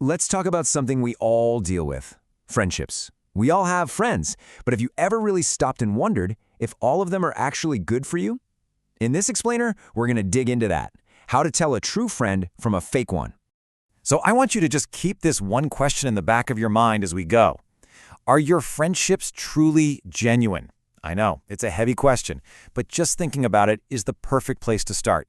Let's talk about something we all deal with, friendships. We all have friends, but have you ever really stopped and wondered if all of them are actually good for you? In this explainer, we're going to dig into that, how to tell a true friend from a fake one. So I want you to just keep this one question in the back of your mind as we go. Are your friendships truly genuine? I know, it's a heavy question, but just thinking about it is the perfect place to start.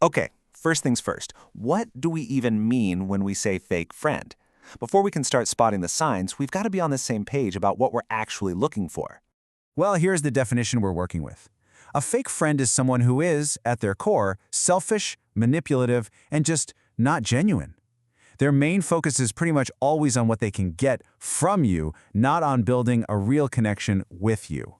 Okay, first things first. What do we even mean when we say fake friend? Before we can start spotting the signs, we've got to be on the same page about what we're actually looking for. Well, here's the definition we're working with. A fake friend is someone who is, at their core, selfish, manipulative, and just not genuine. Their main focus is pretty much always on what they can get from you, not on building a real connection with you.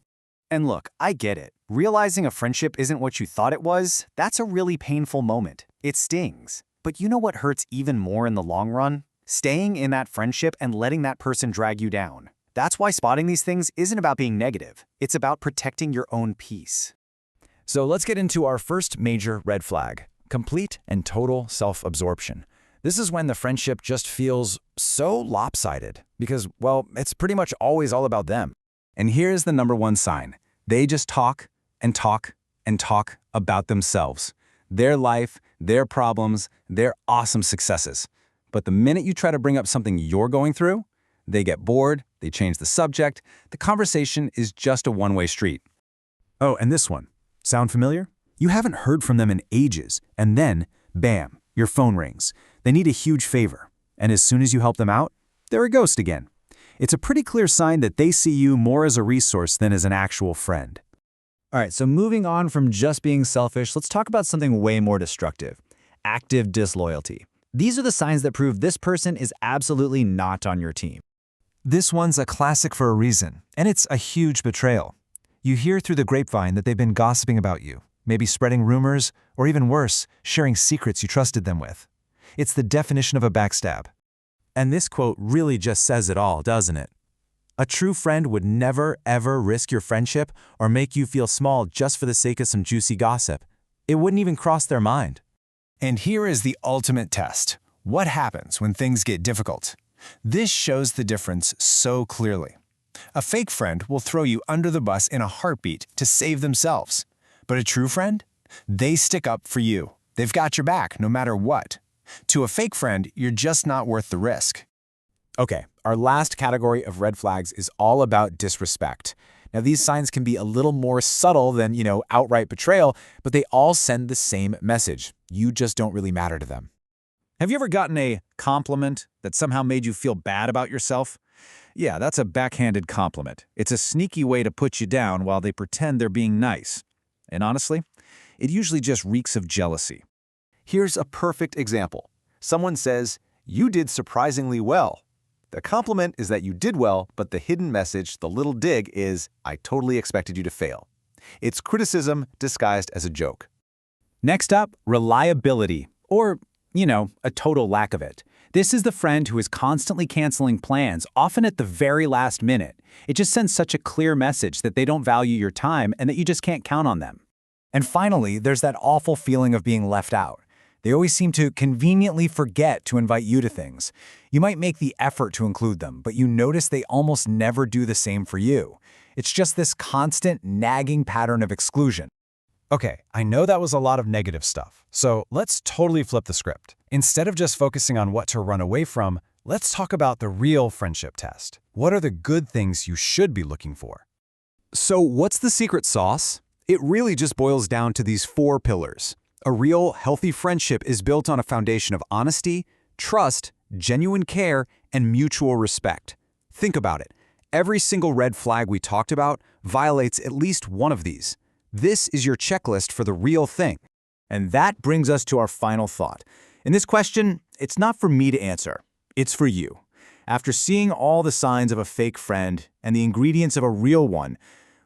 And look, I get it. Realizing a friendship isn't what you thought it was, that's a really painful moment. It stings. But you know what hurts even more in the long run? Staying in that friendship and letting that person drag you down. That's why spotting these things isn't about being negative. It's about protecting your own peace. So let's get into our first major red flag, complete and total self-absorption. This is when the friendship just feels so lopsided because, well, it's pretty much always all about them. And here's the number one sign. They just talk and talk and talk about themselves, their life, their problems, their awesome successes. But the minute you try to bring up something you're going through, they get bored, they change the subject, the conversation is just a one-way street. Oh, and this one. Sound familiar? You haven't heard from them in ages, and then, bam, your phone rings. They need a huge favor, and as soon as you help them out, they're a ghost again. It's a pretty clear sign that they see you more as a resource than as an actual friend. All right, so moving on from just being selfish, let's talk about something way more destructive. Active disloyalty. These are the signs that prove this person is absolutely not on your team. This one's a classic for a reason, and it's a huge betrayal. You hear through the grapevine that they've been gossiping about you, maybe spreading rumors, or even worse, sharing secrets you trusted them with. It's the definition of a backstab. And this quote really just says it all, doesn't it? A true friend would never, ever risk your friendship or make you feel small just for the sake of some juicy gossip. It wouldn't even cross their mind. And here is the ultimate test. What happens when things get difficult? This shows the difference so clearly. A fake friend will throw you under the bus in a heartbeat to save themselves. But a true friend? They stick up for you. They've got your back no matter what. To a fake friend, you're just not worth the risk. Okay, our last category of red flags is all about disrespect. Now, these signs can be a little more subtle than, outright betrayal, but they all send the same message. You just don't really matter to them. Have you ever gotten a compliment that somehow made you feel bad about yourself? Yeah, that's a backhanded compliment. It's a sneaky way to put you down while they pretend they're being nice. And honestly, it usually just reeks of jealousy. Here's a perfect example. Someone says, "You did surprisingly well." The compliment is that you did well, but the hidden message, the little dig, is, "I totally expected you to fail." It's criticism disguised as a joke. Next up, reliability, or, a total lack of it. This is the friend who is constantly canceling plans, often at the very last minute. It just sends such a clear message that they don't value your time and that you just can't count on them. And finally, there's that awful feeling of being left out. They always seem to conveniently forget to invite you to things. You might make the effort to include them, but you notice they almost never do the same for you. It's just this constant, nagging pattern of exclusion. Okay, I know that was a lot of negative stuff, so let's totally flip the script. Instead of just focusing on what to run away from, let's talk about the real friendship test. What are the good things you should be looking for? So what's the secret sauce? It really just boils down to these 4 pillars. A real, healthy friendship is built on a foundation of honesty, trust, genuine care, and mutual respect. Think about it. Every single red flag we talked about violates at least one of these. This is your checklist for the real thing. And that brings us to our final thought. In this question, it's not for me to answer. It's for you. After seeing all the signs of a fake friend and the ingredients of a real one,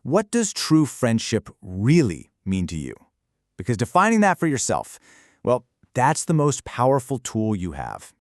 what does true friendship really mean to you? Because defining that for yourself, well, that's the most powerful tool you have.